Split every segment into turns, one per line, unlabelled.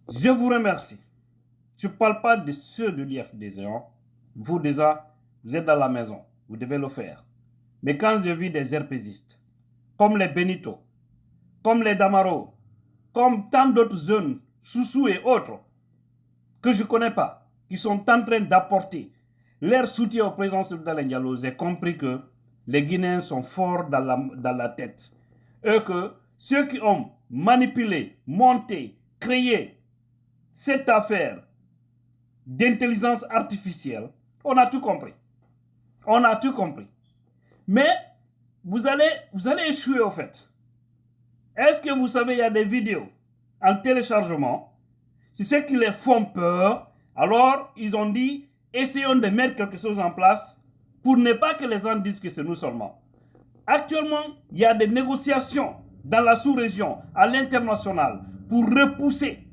Je vous remercie. Je ne parle pas de ceux de l'IFDZ. Vous déjà, vous êtes dans la maison. Vous devez le faire. Mais quand je vis des RPGistes, comme les Benito, comme les Damaro, comme tant d'autres jeunes, Soussou et autres, que je ne connais pas, qui sont en train d'apporter leur soutien au président Soudan Diallo, j'ai compris que les Guinéens sont forts dans la tête. Et que ceux qui ont manipulé, monté, créé cette affaire d'intelligence artificielle, on a tout compris. On a tout compris. Mais vous allez échouer au fait. Est-ce que vous savez, il y a des vidéos en téléchargement. C'est ce qui les font peur. Alors, ils ont dit, essayons de mettre quelque chose en place pour ne pas que les gens disent que c'est nous seulement. Actuellement, il y a des négociations dans la sous-région, à l'international, pour repousser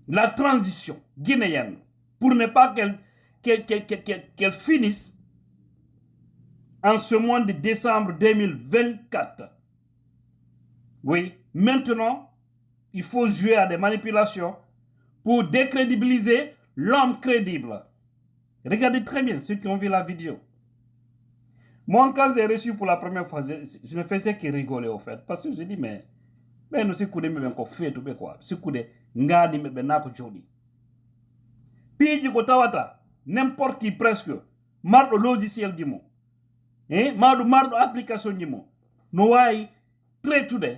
la transition guinéenne, pour ne pas qu'elle finisse en ce mois de décembre 2024. Oui, maintenant, il faut jouer à des manipulations pour décrédibiliser l'homme crédible. Regardez très bien ceux qui ont vu la vidéo. Moi, quand j'ai reçu pour la première fois, je ne faisais que rigoler au fait. Parce que je dis, mais nous, c'est quoi, mais qu'on fait tout quoi. C'est quoi, ngadi, mais n'a joli. Puis, du côté, n'importe qui presque, marre le logiciel du mot. Marre l'application du mot. Nous, très tout de.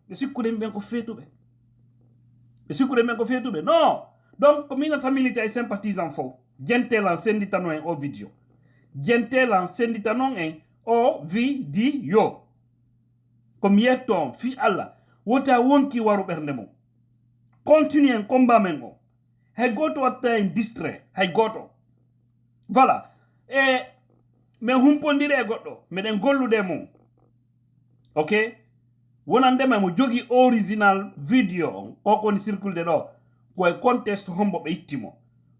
Mais c'est quoi, mais qu'on fait tout. Mais c'est quoi, mais qu'on fait tout. Non. Donc, comme notre militaire sympathisant faux, gentel en syndicant au vidéo. Gentel en syndicant au vidéo. Comme yeton, fi Allah. Wota wonki waru bernemo. Continue un combat mengo. Hay goto atta en distrait. Hay goto. Voilà. Et, mais humpondire goto. Mais den gollude mo. Ok? Wonandema mo jogi original video ko koni circule de do ko e contest hombo be ittimo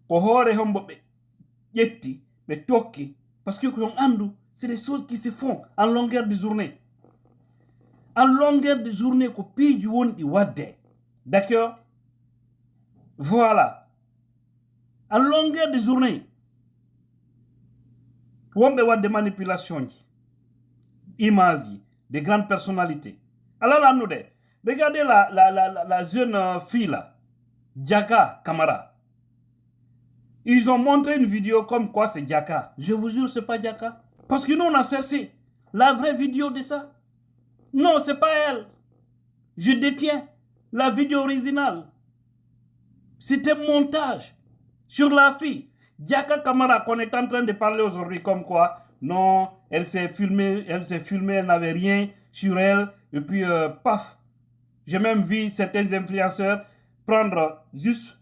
ko hore hombo be yetti be tokki parce que ko andu c'est des choses qui se font en longueur de journée ko piji wondi wadde d'accord voilà en longueur de journée wombe wadde manipulation image de grandes personnalités. Alors là, nous, regardez la jeune fille là, Diaka Kamara. Ils ont montré une vidéo comme quoi c'est Diaka. Je vous jure, c'est pas Diaka. Parce que nous, on a cherché la vraie vidéo de ça. Non, c'est pas elle. Je détiens la vidéo originale. C'était un montage sur la fille. Diaka Kamara, qu'on est en train de parler aujourd'hui comme quoi, non, elle s'est filmée, elle n'avait rien sur elle. Et puis, paf, j'ai même vu certains influenceurs prendre juste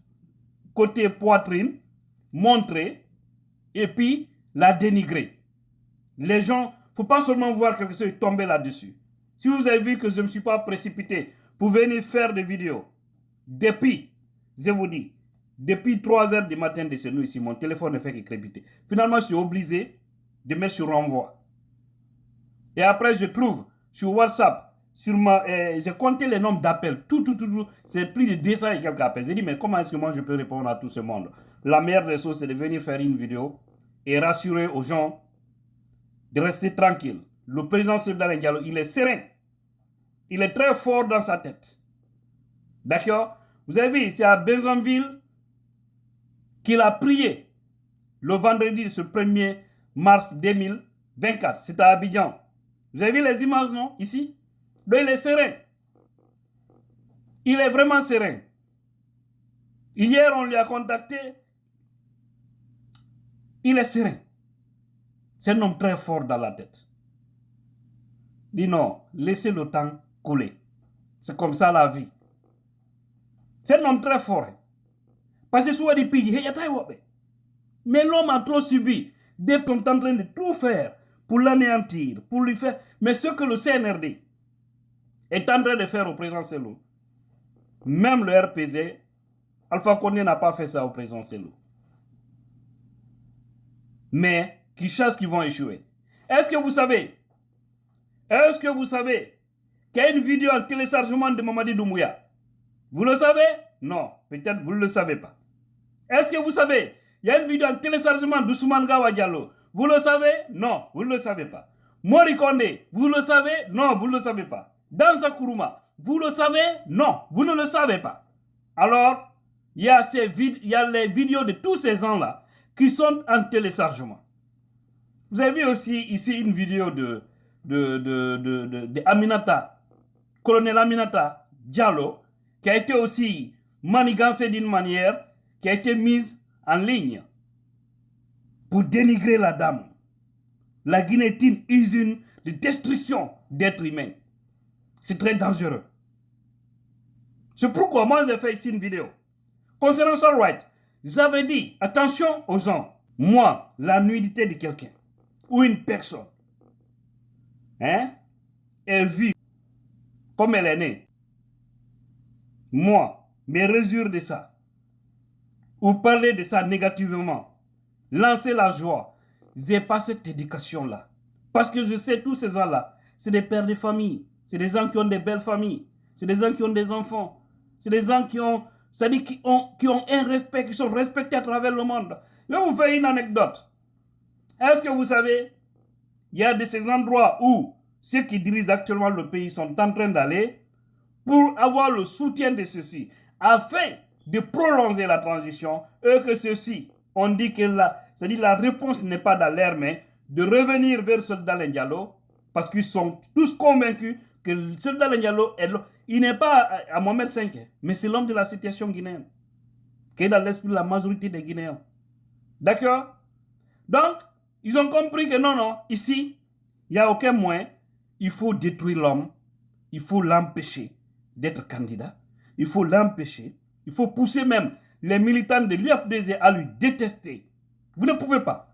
côté poitrine, montrer, et puis la dénigrer. Les gens, il ne faut pas seulement voir quelque chose tomber là-dessus. Si vous avez vu que je ne me suis pas précipité pour venir faire des vidéos, depuis, je vous dis, depuis 3 heures du matin de chez nous ici, mon téléphone ne fait que crépiter. Finalement, je suis obligé de mettre sur renvoi. Et après, je trouve sur WhatsApp, j'ai compté les nombres d'appels, tout, c'est plus de 200 et quelques appels. J'ai dit, mais comment est-ce que moi je peux répondre à tout ce monde? La meilleure des choses, c'est de venir faire une vidéo et rassurer aux gens de rester tranquille. Le président Soudan Diallo, il est serein. Il est très fort dans sa tête. D'accord? Vous avez vu, c'est à Benzenville qu'il a prié le vendredi de ce 1er mars 2024. C'est à Abidjan. Vous avez vu les images, non? Ici? Donc il est serein. Il est vraiment serein. Hier, on lui a contacté. Il est serein. C'est un homme très fort dans la tête. Dit non, laissez le temps couler. C'est comme ça la vie. C'est un homme très fort. Parce que soit des pays, mais l'homme a trop subi. Des sont en train de tout faire pour l'anéantir, pour lui faire. Mais ce que le CNRD est en train de faire au président Selou, même le RPG, Alpha Condé n'a pas fait ça au président Selou. Mais qui chassent qui vont échouer. Est-ce que vous savez qu'il y a une vidéo en téléchargement de Mamadi Doumbouya. Vous le savez? Non, peut-être vous ne le savez pas. Est-ce que vous savez? Il y a une vidéo en téléchargement d'Ousmane Gawa Diallo. Vous le savez? Non, vous ne le savez pas. Mori Kondé, vous le savez? Non, vous ne le savez pas. Dansa Kourouma, vous le savez? Non, vous ne le savez pas. Alors, il y a les vidéos de tous ces gens-là qui sont en téléchargement. Vous avez vu aussi ici une vidéo de Aminata, colonel Aminata Diallo, qui a été aussi manigancée d'une manière qui a été mise en ligne pour dénigrer la dame. La Guinée est une usine de destruction d'êtres humains. C'est très dangereux. C'est pourquoi moi j'ai fait ici une vidéo. Concernant Charles White, j'avais dit, attention aux gens. Moi, la nudité de quelqu'un ou une personne est vue comme elle est née. Moi, mes mesures de ça, ou parler de ça négativement, lancer la joie, j'ai pas cette éducation-là. Parce que je sais, tous ces gens-là, c'est des pères de famille, c'est des gens qui ont des belles familles, c'est des gens qui ont des enfants, c'est des gens qui ont, c'est-à-dire qui ont un respect, qui sont respectés à travers le monde. Je vais vous faire une anecdote. Est-ce que vous savez, il y a de ces endroits où ceux qui dirigent actuellement le pays sont en train d'aller pour avoir le soutien de ceux-ci, afin de prolonger la transition, et que ceux-ci, on dit que la réponse n'est pas dans l'air, mais de revenir vers Soldat Diallo, parce qu'ils sont tous convaincus que Soldat Diallo, il n'est pas à Mohamed V, mais c'est l'homme de la situation guinéenne, qui est dans l'esprit de la majorité des Guinéens. D'accord? Donc, ils ont compris que non, ici, il n'y a aucun moyen, il faut détruire l'homme, il faut l'empêcher d'être candidat, il faut l'empêcher, il faut pousser même les militants de l'UFDG à lui détester. Vous ne pouvez pas.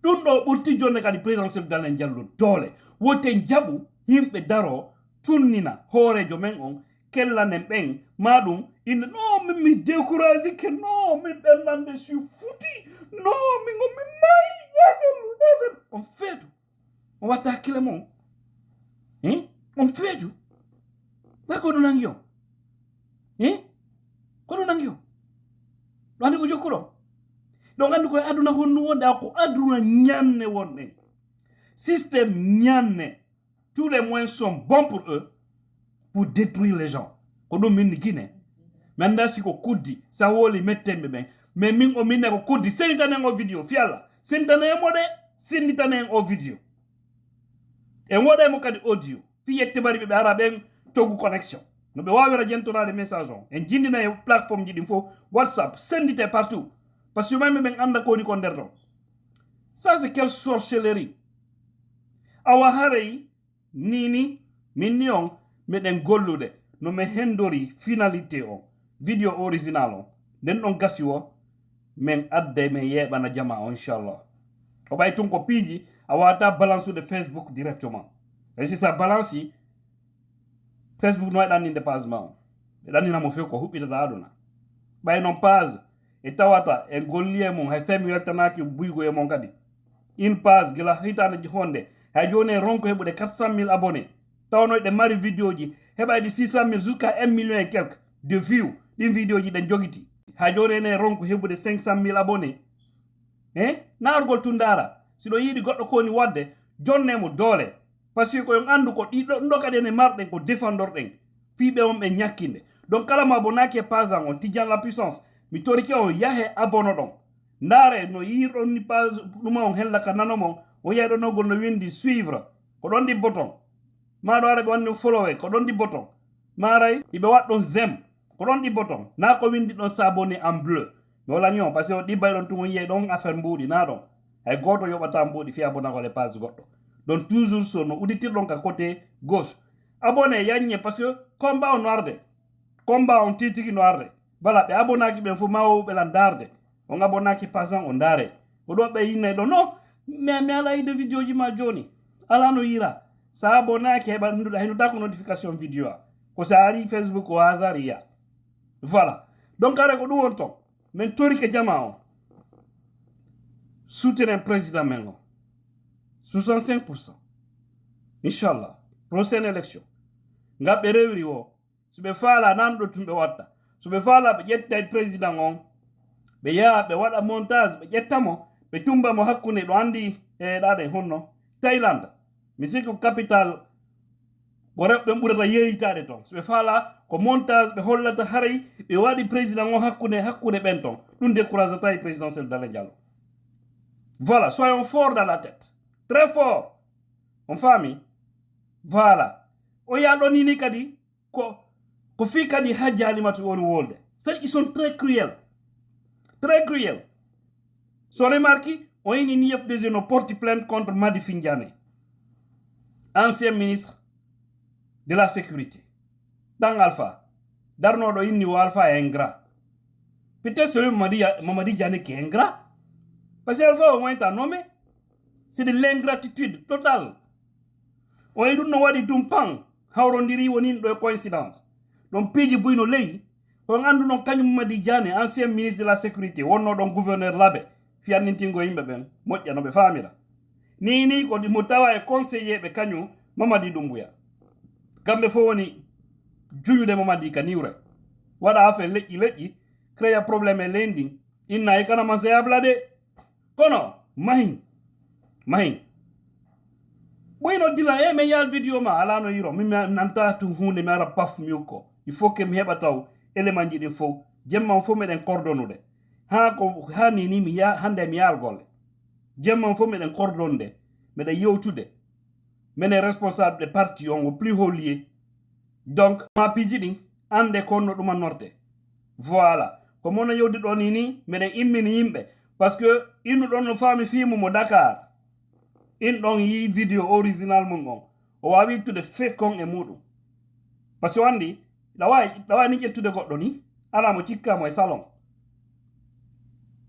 Tundo urti jonne kadi présidentiel dalen jallo dole wote njabu himbe daro tunnina horejo men on kellanen ben madum inde non mi découragé que non mi bernande suis fouti non mi ngomi mai yasel on fait on va taquer mon on fait du la ko nangyo ko nangyo wandi ko jokuro donc andi ko aduna honnu wonde ko aduna nyanne wonde système nyanne tous les moyens sont bons pour eux pour détruire les gens ko do min Guinée manda si ko kuddi sa woli mettembe ben mais min o minne ko kuddi sentane o video fiala sentane mode senditane o video e wode mo kadi audio fi yette bari be araben togu connexion no be wawira jentorade message on en jindina e plateforme ji fo WhatsApp sendite partout parce que même ben anda ko ni ko derdo ça c'est quelle sorcellerie awa harei nini minion meden gollude no me hendori finalité on video original on den on gasi wo men adde me yebana jama on inchallah o bay tun ko piji awata balance de Facebook directement et si ça balance Facebook no dan ni dépassement dan ni na mo fe ko hubita da aduna bay non page e tawata en golliye mon hay semi yettanaki buygo e mon kadi une page gila hitande honde hay joni ronko hebude 400 000 abonnés tawno de mari vidéo ji hebayde 600 000 jusqu'à 1 million et quelques de views din vidéo ji den jogiti hay joni ne ronko hebude 500 000 abonnés nargol tundara sido yidi goddo ko ni wadde jonnemo dole parce que ko yon andu ko dido ndokade ne marden ko défendor den fibe on be nyakinde donc kala ma bonaki page on tijan la puissance mi torike on yahe abono don ndare no yiro ni page duma on hella ka nanomo o yado no gol no windi suivre ko don di bouton ma do are be wonni follow ko don di bouton maray ibe waddon zem ko don di bouton na ko windi don s'abonner en bleu wala nyon parce que di bay don tumo yey don affaire mbudi na don ay goto yobata mbudi fi abona ko le page goddo donc toujours so no uditir don ka côté gauche abonné yanye parce que combat on noirde combat on titiki noirde voilà be abonaki be fu mawo be landarde on abonaki pasan on dare o do be yinne do no mais ala ide vidéo ji ma joni ala no yira sa abonaki ba ndu da hinu da ko notification vidéo ko sa ari Facebook o hazaria voilà donc ara ko du won to men tori ke jamao soutenir président Mengo 65%. Inch'Allah, prochaine élection. ngabe rewri wo so be fala nan do tumbe watta so be fala be jetta president on be ya be wada montage be jettamo be tumba mo hakkune do andi dade honno Thailand misiko capital wara be burata yeyitade ton so be fala ko montage be hollata haray be wadi president on hakkune benton dum découragata taille présidentiel Dalla Diallo. Voilà, soyons forts dans la tête, très forts on famille. Voilà o ya do nini kadi ko fi kadi Hajji Halimatu woni wolde c'est ils sont très cruels so remarque on yi ni FDG no porte plainte contre Madi Findiane, ancien ministre de la sécurité dans Alpha darno do inni Alpha est ingrat. Peut-être c'est Mamadi Diané qui est ingrat parce que Alpha au moins est nommé, c'est de l'ingratitude totale. On yi dun no wadi dum pang hawrondiri woni do coïncidence donc piji buyno ley on andu non kanyum Mamadi Diané ancien ministre de la sécurité wonno don gouverneur labe fianintingo yimbe ben mojja no be famira ni ko di mutawa e conseiller be kanyu Mamadi Doumbouya kambe fo woni juñude Mamadi kaniwre wada afa leji créer problème lendi inna e kana man se ablade kono mahin bueno dila me yal video ma ala no yiro mi nanta tu hunde mi ara paf miuko il faut que mi heba taw element ji fo jemma fo meden coordonnude ha ko hani ni mi ya hande mi yal golle jemma fo meden coordonde meden yewtude menen responsable de parti on au plus haut lieu donc ma pijidi ande konno duma norte voilà ko mona yewdi do ni meden immini yimbe parce que inu don no fami fimu mo Dakar in don yi video original mungon o wawi tude fekon e mudu parce que andi lawai ni jettude goddo ni ala mo cikka mo e salon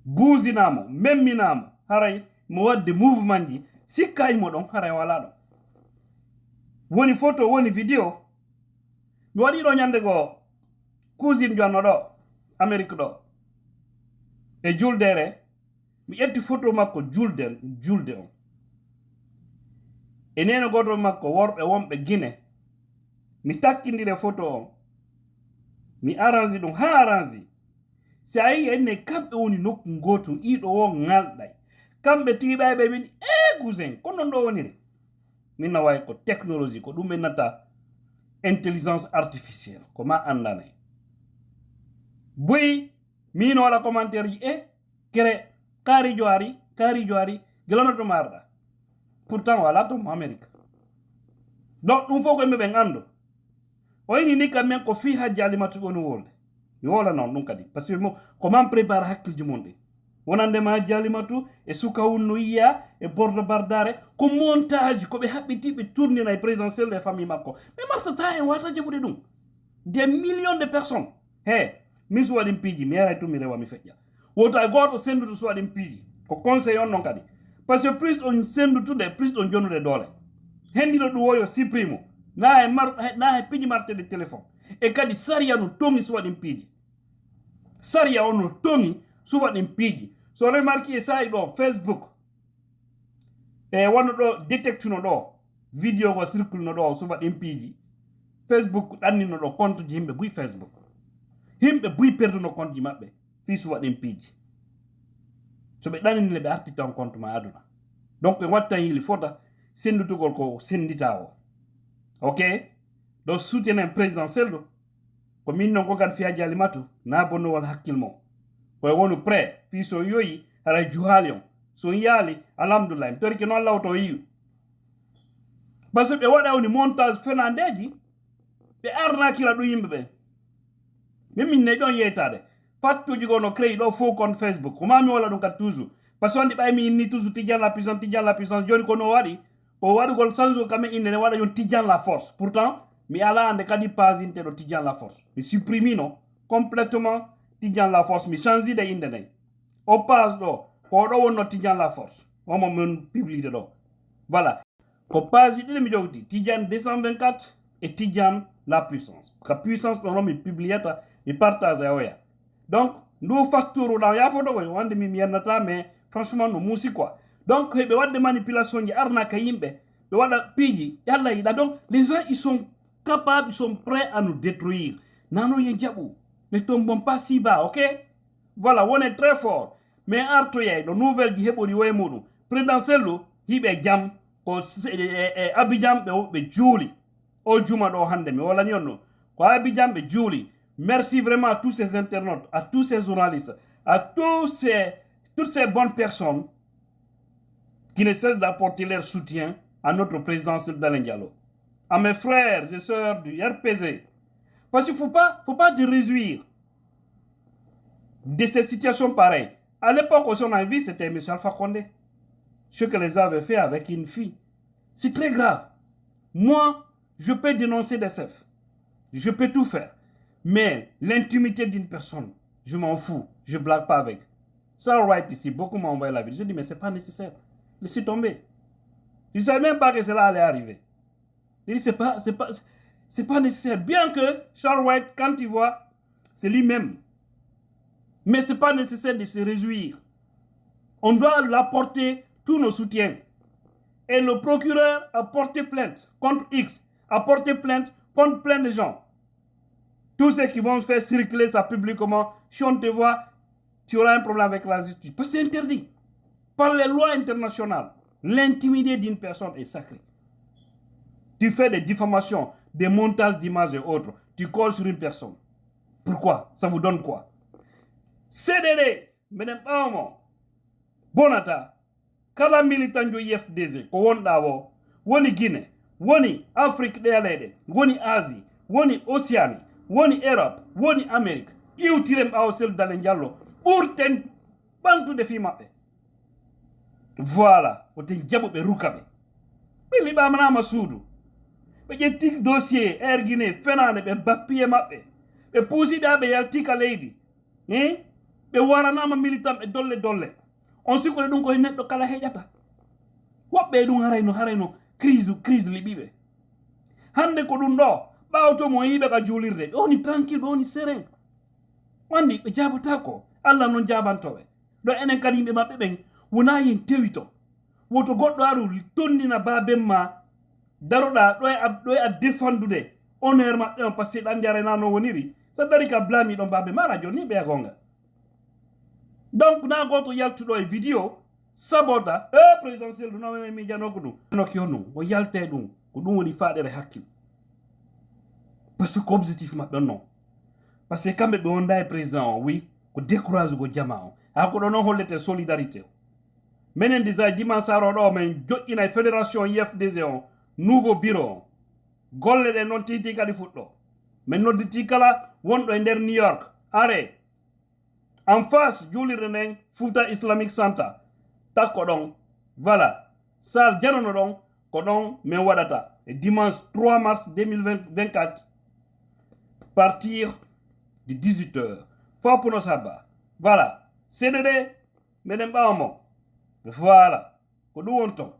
buzinamo memminamo haray mo wadde mouvement di sikkay mo don haray wala do woni photo woni video mi wadi do nyande go cousine jonno do Amerique do e juldere mi etti photo makko julde on e neno goto makko worbe wombe Guinée mi takkindire photo on mi arrange dum ha arrange si ayi enne kambe woni nokku goto ido wo ngalday kambe tiibaybe min cousin ko non do wonire min na way ko technologie ko dum nata intelligence artificielle ko ma andane boy min wala commentaire yi kere kari joari gelano to marda pourtant wala to America donc dum foko me ben ando o ni kam men ko fi Hajji Halimatu woni wolde mi wola non dum kadi parce que mo comment prépare hakkil jumonde wonande ma Hajji Halimatu e suka wonno yiya e bordo bardare ko montage ko be habbiti be tournina e présidentiel des familles makko mais marsata en wata jebude dum des millions de personnes mi so wadim piji mi ara to mi rewa mi fejja wota goto sendu so wadim piji ko conseil on non kadi parce que plus on sendu tude plus on jonude dole hendino du woyo supprimo na piji marte de téléphone e kadi saria no tongi so wadim piji saria on no tongi so wadim piji so remarque ça do Facebook e wono do detect no do video ko circle no do so wadim piji Facebook danni no do compte jimbe buy Facebook himbe buy perdu no compte mabbe fi so wadim piji so be danni le be arti ton compte ma aduna donc watta yili foda sendutugol ko senditawo ok do soutien présidentiel do ko min non ko gad fi Hajji Halimatu na bonno wal hakkilmo ko wonu prêt fi so yoyi ara juhalion so yali alhamdulillah torki non lawto yi parce que be wada woni montage fenandeji be arna kila do yimbe be min ne don yetade fattuji gono créé do faux compte Facebook ko mami wala dum kat toujours parce que on bay mi ni toujours tidian la puissance joni ko no wadi o wadi gol sanzo kame inde ne wada yon tidian la force pourtant mi ala ande kadi pas inte do tidian la force mi supprimino complètement tidian la force mi changi de inde ne o pas do ko do wonno tidian la force o mo men publie de do voilà ko page de mi jogti tidian 224 et tidian la puissance ka puissance do mi publieta mi partage oya donc nous facture dans ya foto ko wande mi yanata mais franchement no musi quoi donc be wadde manipulation ji arna ka yimbe be wada piji yalla ida donc les gens ils sont capables, ils sont prêts à nous détruire. Nano Yendjabou, ne tombons pas si bas, ok? Voilà, on est très fort. Mais Artoye, de nouvelles qui hebori wemodu, présidentiel, hibe jam, ko Abidjan be Julie, o Juma do hande, mais wala nyono, ko Abidjan be Julie. Merci vraiment à tous ces internautes, à tous ces journalistes, à toutes ces bonnes personnes qui ne cessent d'apporter leur soutien à notre président Sylvain Diallo. À mes frères et sœurs du RPZ. Parce qu'il ne faut pas te réjouir de ces situations pareilles. À l'époque où on a vu, c'était M. Alpha Condé. Ce que les avaient fait avec une fille. C'est très grave. Moi, je peux dénoncer des chefs. Je peux tout faire. Mais l'intimité d'une personne, je m'en fous. Je ne blague pas avec. Ça, right ici, beaucoup m'ont envoyé la vidéo. Je dis, mais ce n'est pas nécessaire. Laissez tomber. Je ne savais même pas que cela allait arriver. Il dit, c'est pas nécessaire. Bien que Charles White, quand il voit, c'est lui-même. Mais ce n'est pas nécessaire de se réjouir. On doit lui apporter tous nos soutiens. Et le procureur a porté plainte contre X, a porté plainte contre plein de gens. Tous ceux qui vont faire circuler ça publiquement, si on te voit, tu auras un problème avec la justice. Parce que c'est interdit. Par les lois internationales, l'intimité d'une personne est sacrée. Tu fais des diffamations, des montages d'images et autres. Tu colles sur une personne. Pourquoi? Ça vous donne quoi? CDD, mesdames et messieurs, bonata, kala militant du IFDZ, ko wonda wo, woni Guinée, woni Afrique de l'Est, woni Asie, woni Océanie, woni Europe, woni Amérique, iwtirem aw sel dalen diallo, ɓurten ɓantude fi maɓɓe. Voilà, oten jaɓuɓe rukaɓe. Ɓe liɓamanama suudu. Ɓe ƴetti dossier Air Guinée fenade ɓe bappiye maɓɓe. Ɓe puusiɓe ha ɓe yaltika leydi. Ɓe waranama militant ɓe dolle. On sikole ɗum koye neɗɗo kala heƴata. Woɓɓe ɗum harayno crise liɓiɓe. Hande ko ɗum ɗo, ɓawto mo yiɓe ka juulirde, ɓe woni tranquille, ɓe woni serein. Wandi ɓe jabatako, Allah non jabantoɓe. Ɗo enen kadi yimɓe maɓɓe ɓen, wona yen tewito. Woto goɗɗo aru tonnina baben ma, daroɗa ɗo e a défendude honneur maɓɓe on, par ce que ɗan jarana no woniri. Sa dari ka blamiɗon babe ma, ala joni ɓeya gonga. Donc na goto yaltuɗo e vidéo sabota présidentiel ɗum noon mi janoko ɗum nokio ɗum o yalte ɗum ko ɗum woni faɗere hakkille. Par ce que objectif maɓɓe non. Par ce que kamɓe ɓe wonda e président o wi ko décourage go jama o ha ko ɗo noon hollete solidarité o. Menen déjà dimanche saro ɗo men joƴƴina e fédération IFDG o nouveau bureau o. Golle ɗe noon titi kadi fuɗɗo. Men nodditi kala wonɗo e nder New York are en face julirde nden Fouta Islamic Center takko ɗon. Voilà, sal janono ɗon ko ɗon min waɗata e dimanche 3 mars 2024 partir de 18h foppuno sabba. Voilà, CDD meɗen ɓawamo. Voilà, ko ɗum won ton.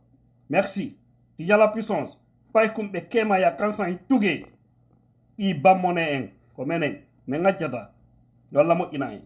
Merci, Tidjala la puissance pay kumɓe kema ya kansan i tugue i bammone en ko menen min gaccata yo Allah moƴƴina en.